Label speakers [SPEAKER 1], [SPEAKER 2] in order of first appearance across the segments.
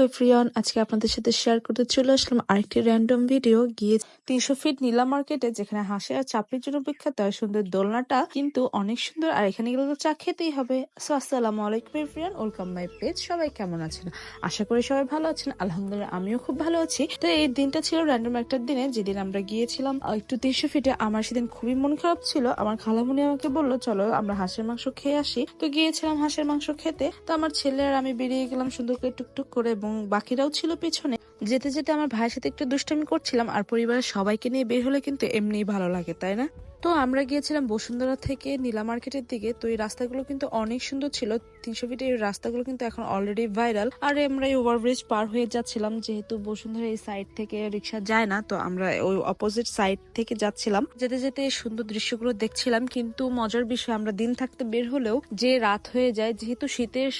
[SPEAKER 1] Everyone, আজকে আপনাদের সাথে শেয়ার করতে চলে আসলাম আরেকটি র্যান্ডম ভিডিও। গিয়ে 300 ফিট নীলা মার্কেটে, যেখানে হাঁসের আর চাপড়ির জন্য বিখ্যাত, আর সুন্দর দোলনাটা কিন্তু অনেক সুন্দর। আর এখানে গেলে তো চা খেতেই হবে। সো আসসালামু আলাইকুম এভরিওয়ান, ওয়েলকাম মাই পেজ। সবাই কেমন আছেন? আশা করি সবাই ভালো আছেন। আলহামদুলিল্লাহ আমিও খুব ভালো আছি। তো এই দিনটা ছিল র্যান্ডম একটা দিনে, যেদিন আমরা গিয়েছিলাম একটু 300 ফিটে। আমার সেদিন খুবই মন খারাপ ছিল। আমার খালামুনি আমাকে বললো চলো আমরা হাঁসের মাংস খেয়ে আসি। তো গিয়েছিলাম হাঁসের মাংস খেতে। তো আমার ছেলে আর আমি বেরিয়ে গেলাম সুন্দর করে টুকটুক করে, এবং বাকিরাও ছিল পেছনে। যেতে যেতে আমার ভাইয়ের সাথে একটু দুষ্টামি করছিলাম। আর পরিবারের সবাইকে নিয়ে বের হলে কিন্তু এমনিই ভালো লাগে, তাই না? তো আমরা গিয়েছিলাম বসুন্ধরা থেকে নীলা মার্কেটের দিকে। তো এই রাস্তাগুলো কিন্তু অনেক সুন্দর ছিল। 300 ফিটের এই রাস্তাগুলো কিন্তু এখন অলরেডি ভাইরাল। আর আমরা এই ওভারব্রিজ পার হয়ে যাচ্ছিলাম, যেহেতু বসুন্ধরা এই সাইড থেকে রিক্সা যায় না, তো আমরা ওই অপোজিট সাইড থেকে যাচ্ছিলাম। যেতে যেতে এই সুন্দর দৃশ্যগুলো দেখছিলাম। কিন্তু মজার বিষয়, আমরা দিন থাকতে বের হলেও যে রাত হয়ে যায়, যেহেতু শীতের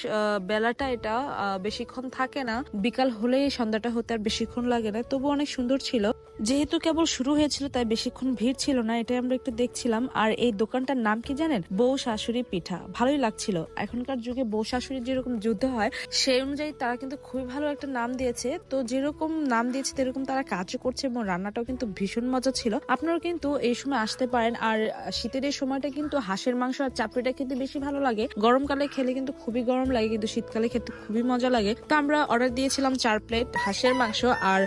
[SPEAKER 1] বেলাটা এটা বেশিক্ষণ থাকে না, বিকাল হলেই সন্ধ্যাটা হতে আর বেশিক্ষণ লাগে না, তবু অনেক সুন্দর ছিল। যেহেতু কেবল শুরু হয়েছিল তাই বেশিক্ষণ ভিড় ছিল না, এটাই আমরা একটু দেখছিলাম। আর এই দোকানটার নাম কি জানেন? বউ শাশুড়ি পিঠা। ভালোই লাগছিল। এখনকার যুগে বউ শাশুড়ির যেরকম যুদ্ধ হয়, সেই অনুযায়ী তারা কিন্তু খুবই ভালো একটা নাম দিয়েছে। তো যেরকম নাম দিয়েছে তেরকম তারা কাজও করছে, এবং রান্নাটাও কিন্তু ভীষণ মজা ছিল। আপনারাও কিন্তু এই সময় আসতে পারেন। আর শীতের এই সময়টা কিন্তু হাঁসের মাংস আর চাপড়িটা কিন্তু বেশি ভালো লাগে। গরমকালে খেলে কিন্তু খুবই গরম লাগে, কিন্তু শীতকালে খেতে খুবই মজা লাগে। তো আমরা অর্ডার দিয়েছিলাম 4 প্লেট হাঁসের মাংস, আর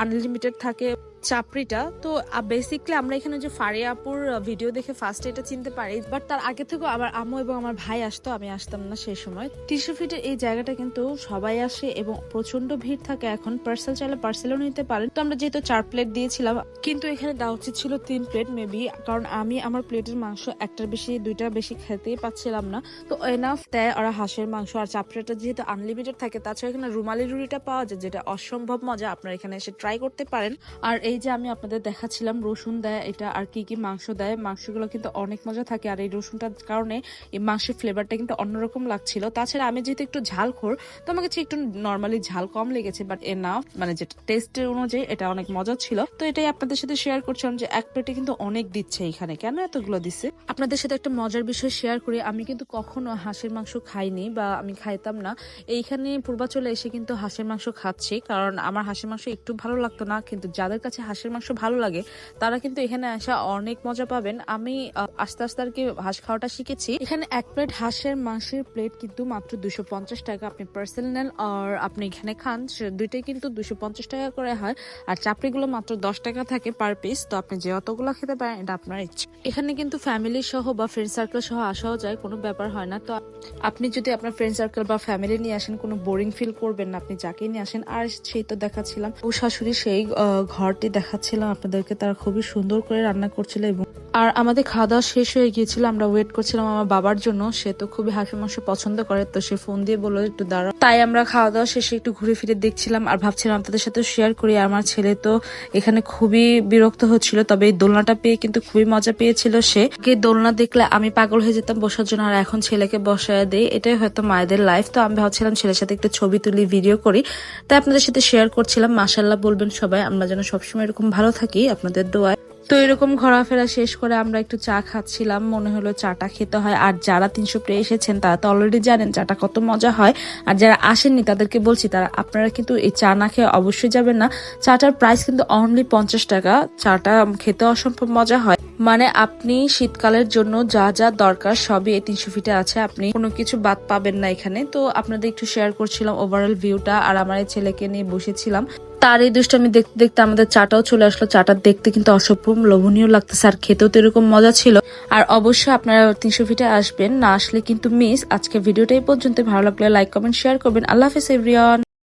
[SPEAKER 1] আনলিমিটেড থাকে চাপড়িটা। তো বেসিকলি আমরা এখানে যে ফারিয়া আপুর ভিডিও দেখে ফার্স্টে এটা চিনতে পারি, বাট তার আগে থেকে আমার আম্মু এবং আমার ভাই আসতো, আমি আসতাম না সেই সময়। 300 ফিটের এই জায়গাটা কিন্তু সবাই আসে এবং প্রচন্ড ভিড় থাকে। এখন পার্সেল চাইলে পার্সেলও নিতে পারেন। তো আমরা যেহেতু 4 প্লেট দিয়েছিলাম, কিন্তু এখানে দেওয়া উচিত ছিল 3 প্লেট মেবি, কারণ আমি আমার প্লেটের মাংস একটার বেশি 2টা বেশি খেতেই পাচ্ছিলাম না। তো এনাফ দেয় ওরা হাঁসের মাংস। আর চাপড়িটা যেহেতু আনলিমিটেড থাকে, তাছাড়া এখানে রুমালি রুটিটা পাওয়া যায়, যেটা অসম্ভব মজা। আপনারা এখানে এসে ট্রাই করতে পারেন। আর এই যে আমি আপনাদের দেখাচ্ছিলাম রসুন দেয় এটা, আর কি কি মাংস দেয়। মাংসগুলো কিন্তু অনেক মজা থাকে, আর এই রসুনটার কারণে এই মাংসের ফ্লেভারটা কিন্তু অন্যরকম লাগছিল। তাছাড়া আমি যেহেতু একটু ঝালখোর, তো আমাকে একটু নর্মালি ঝাল কম লেগেছে, বাট এনাফ, মানে যেটা টেস্টের অনুযায়ী এটা অনেক মজা ছিল। তো এটাই আপনাদের সাথে শেয়ার করছিলাম যে এক প্লেটে কিন্তু অনেক দিচ্ছে এখানে, কেন এতগুলো দিচ্ছে। আপনাদের সাথে একটা মজার বিষয় শেয়ার করি, আমি কিন্তু কখনো হাঁসের মাংস খাইনি, বা আমি খাইতাম না। এইখানে পূর্বাচলে এসে কিন্তু হাঁসের মাংস খাচ্ছি, কারণ আমার হাঁসের মাংস একটু ভালো লাগতো না। কিন্তু যাদের কাছে হাঁসের মাংস ভালো লাগে তারা কিন্তু এখানে আসা অনেক মজা পাবেন। আমি আস্তে আস্তে আর কি হাঁস খাওয়াটা শিখেছি। এখানে 1 প্লেট হাঁসের মাংসের প্লেট কিন্তু মাত্র 250 টাকা। আপনি পার্সেল নেন আর আপনি এখানে খান, দুইটাই কিন্তু 250 টাকা করে হয়। আর চাপড়িগুলো মাত্র 10 টাকা থাকে পার পিস। তো আপনি যে অতগুলো খেতে পারেন, এটা আপনার ইচ্ছে। এখানে কিন্তু ফ্যামিলি সহ বা ফ্রেন্ড সার্কেল সহ আসাও যায়, কোনো ব্যাপার হয় না। তো আপনি যদি আপনার ফ্রেন্ড সার্কেল বা ফ্যামিলি নিয়ে আসেন, কোনো বোরিং ফিল করবেন না, আপনি যাকে নিয়ে আসেন। আর সেই তো দেখাচ্ছিলাম ও শাশুড়ি, সেই ঘরটি দেখাচ্ছিলাম আপনাদেরকে। তারা খুবই সুন্দর করে রান্না করছিল। এবং আর আমাদের খাওয়া দাওয়া শেষ হয়ে গিয়েছিল, আমরা ওয়েট করছিলাম আমার বাবার জন্য। সে তো খুবই হাঁসের মাংস পছন্দ করে, তো সে ফোন দিয়ে বললো একটু দাঁড়াও। তাই আমরা খাওয়া দাওয়া শেষে একটু ঘুরে ফিরে দেখছিলাম, আর ভাবছিলাম আপনাদের সাথে শেয়ার করি। আমার ছেলে তো এখানে খুবই বিরক্ত হচ্ছিল, তবে এই দোলনাটা পেয়ে কিন্তু খুবই মজা পেয়েছিল সে। দোলনা দেখলে আমি পাগল হয়ে যেতাম বসার জন্য, আর এখন ছেলেকে বসায় দেই। এটাই হয়তো মায়েদের লাইফ। তো আমি ভাবছিলাম ছেলের সাথে একটু ছবি তুলি, ভিডিও করি, তাই আপনাদের সাথে শেয়ার করছিলাম। মাশাআল্লাহ বলবেন সবাই, আমরা যেন সবসময় এরকম ভালো থাকি আপনাদের দোয়ায়। তো এরকম ঘোরাফেরা শেষ করে আমরা একটু চা খাচ্ছিলাম, মনে হলো চাটা খেতে হয়। আর যারা 300 প্লে এসেছেন তারা তো অলরেডি জানেন চাটা কত মজা হয়। আর যারা আসেননি তাদেরকে বলছি, আপনারা কিন্তু এই চা না খেয়ে অবশ্যই যাবেন না। চাটার প্রাইস কিন্তু অনলি 50 টাকা। চাটা খেতে অসম্ভব মজা হয়। মানে আপনি শীতকালের জন্য যা যা দরকার সবই এই 300 ফিটে আছে, আপনি কোনো কিছু বাদ পাবেন না এখানে। তো আপনাদের একটু শেয়ার করছিলাম ওভারঅল ভিউটা। আর আমার এই ছেলেকে নিয়ে বসেছিলাম, তার এই দুষ্টামি দেখতে দেখতে আমাদের চাটাও চলে আসলো। চাটা দেখতে কিন্তু অসম্ভব লোভনীয় লাগতেছে, আর খেতেও তো এরকম মজা ছিল। আর অবশ্যই আপনারা 300 ফিটে আসবেন, না আসলে কিন্তু মিস। আজকে ভিডিওটা এই পর্যন্ত। ভালো লাগলে লাইক কমেন্ট শেয়ার করবেন। আল্লাহ হাফেজ এভরিওয়ান।